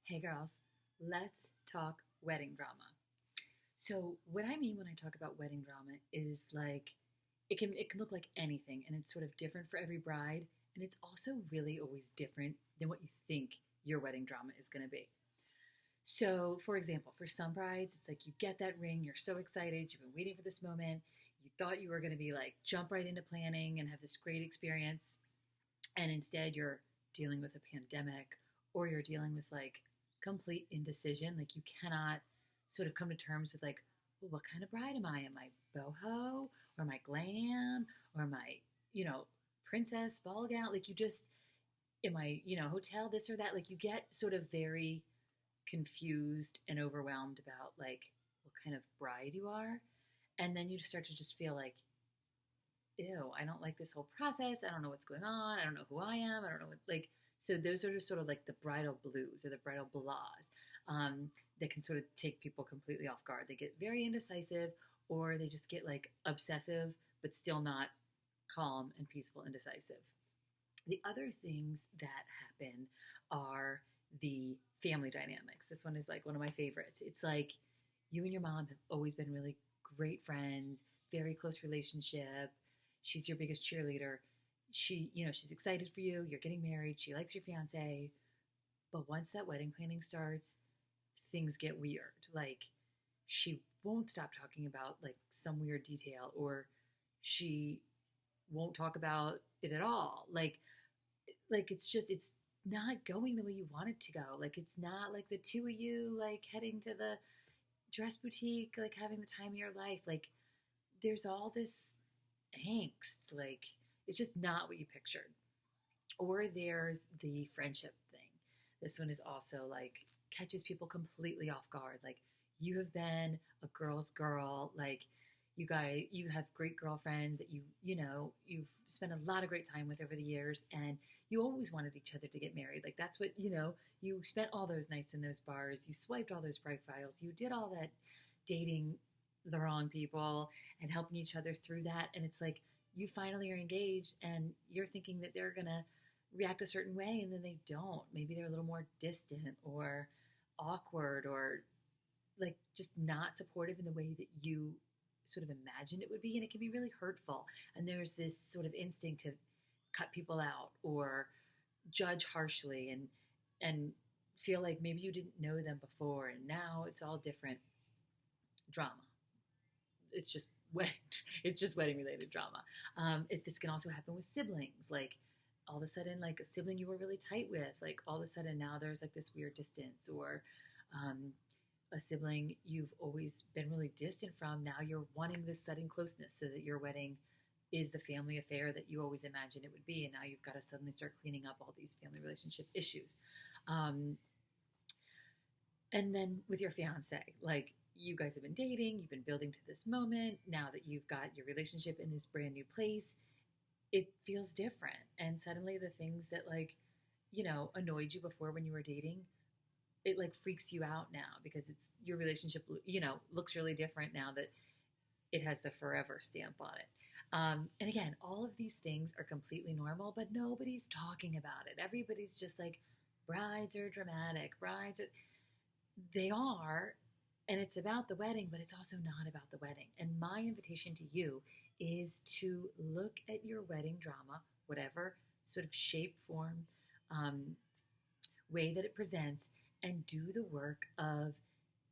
Hey girls, let's talk wedding drama. So what I mean when I talk about wedding drama is like it can look like anything and it's sort of different for every bride and it's also really always different than what you think your wedding drama is going to be. So, for example, for some brides, it's like you get that ring, you're so excited, you've been waiting for this moment. You thought you were going to be like jump right into planning and have this great experience, and instead you're dealing with a pandemic or you're dealing with like complete indecision. Like you cannot sort of come to terms with like, well, what kind of bride am I? Am I boho or am I glam or am I, you know, princess ball gown? Like you just, am I, hotel this or that? Like you get sort of very confused and overwhelmed about like what kind of bride you are. And then you start to just feel like, ew, I don't like this whole process. I don't know what's going on. I don't know who I am. I don't know what, like, so those are just sort of like the bridal blues or the bridal blahs that can sort of take people completely off guard. They get very indecisive or they just get like obsessive, but still not calm and peaceful and decisive. The other things that happen are the family dynamics. This one is like one of my favorites. It's like you and your mom have always been really great friends, very close relationship. She's your biggest cheerleader. She's excited for you. You're getting married. She likes your fiance. But once that wedding planning starts, things get weird. Like she won't stop talking about like some weird detail or she won't talk about it at all. Like it's not going the way you want it to go. Like it's not like the two of you like heading to the dress boutique, like having the time of your life. Like there's all this angst. Like it's just not what you pictured. Or there's the friendship thing. This one is also like catches people completely off guard. Like you have been a girl's girl. Like you have great girlfriends that you've spent a lot of great time with over the years, and you always wanted each other to get married. Like that's what you spent all those nights in those bars. You swiped all those profiles. You did all that dating the wrong people and helping each other through that. And it's like you finally are engaged and you're thinking that they're going to react a certain way and then they don't. Maybe they're a little more distant or awkward or like just not supportive in the way that you sort of imagined it would be. And it can be really hurtful. And there's this sort of instinct to cut people out or judge harshly and feel like maybe you didn't know them before and now it's all different drama. It's just wedding. It's just wedding related drama. This can also happen with siblings. Like all of a sudden, like a sibling you were really tight with, like all of a sudden now there's like this weird distance, or a sibling you've always been really distant from. Now you're wanting this sudden closeness so that your wedding is the family affair that you always imagined it would be, and now you've got to suddenly start cleaning up all these family relationship issues. And then with your fiance, like you guys have been dating, you've been building to this moment. Now that you've got your relationship in this brand new place, it feels different. And suddenly the things that like, annoyed you before when you were dating, it like freaks you out now because it's your relationship, looks really different now that it has the forever stamp on it. And again, all of these things are completely normal, but nobody's talking about it. Everybody's just like, brides are dramatic. They are, and it's about the wedding, but it's also not about the wedding. And my invitation to you is to look at your wedding drama, whatever sort of shape, form, way that it presents, and do the work of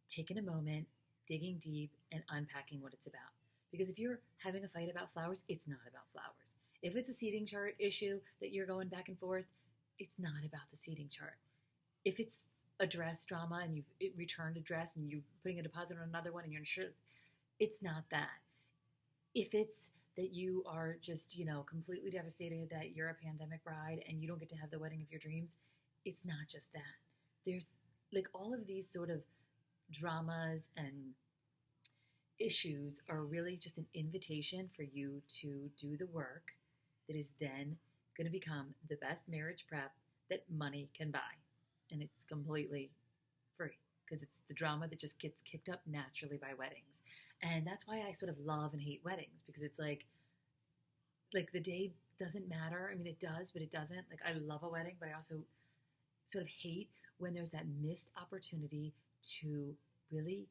taking a moment, digging deep, and unpacking what it's about. Because if you're having a fight about flowers, it's not about flowers. If it's a seating chart issue that you're going back and forth, it's not about the seating chart. If it's a dress drama and you've returned a dress and you're putting a deposit on another one and you're unsure, it's not that. If it's that you are just, completely devastated that you're a pandemic bride and you don't get to have the wedding of your dreams, it's not just that. There's like all of these sort of dramas and issues are really just an invitation for you to do the work that is then going to become the best marriage prep that money can buy. And it's completely free because it's the drama that just gets kicked up naturally by weddings. And that's why I sort of love and hate weddings, because it's like the day doesn't matter. I mean, it does, but it doesn't. Like I love a wedding, but I also sort of hate when there's that missed opportunity to really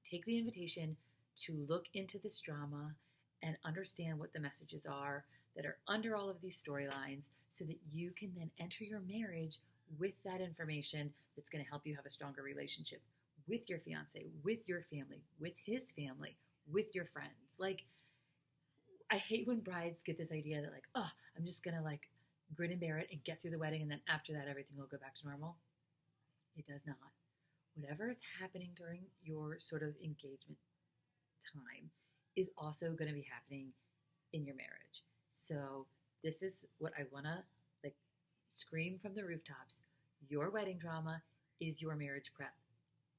take the invitation to look into this drama and understand what the messages are that are under all of these storylines so that you can then enter your marriage with that information that's going to help you have a stronger relationship with your fiance, with your family, with his family, with your friends. Like, I hate when brides get this idea that, like, oh, I'm just going to like grin and bear it and get through the wedding, and then after that, everything will go back to normal. It does not. Whatever is happening during your sort of engagement time is also going to be happening in your marriage. So this is what I want to like scream from the rooftops. Your wedding drama is your marriage prep.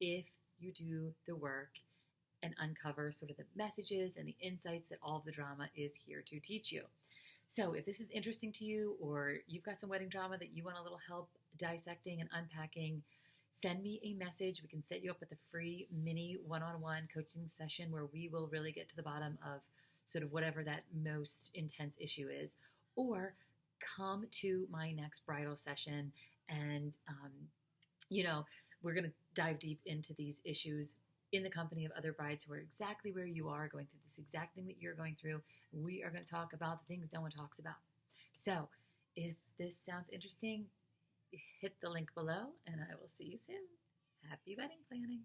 If you do the work and uncover sort of the messages and the insights that all of the drama is here to teach you. So if this is interesting to you, or you've got some wedding drama that you want a little help dissecting and unpacking, send me a message. We can set you up with a free mini one-on-one coaching session where we will really get to the bottom of sort of whatever that most intense issue is. Or come to my next bridal session and, we're going to dive deep into these issues in the company of other brides who are exactly where you are, going through this exact thing that you're going through. We are going to talk about the things no one talks about. So if this sounds interesting, hit the link below and I will see you soon. Happy wedding planning.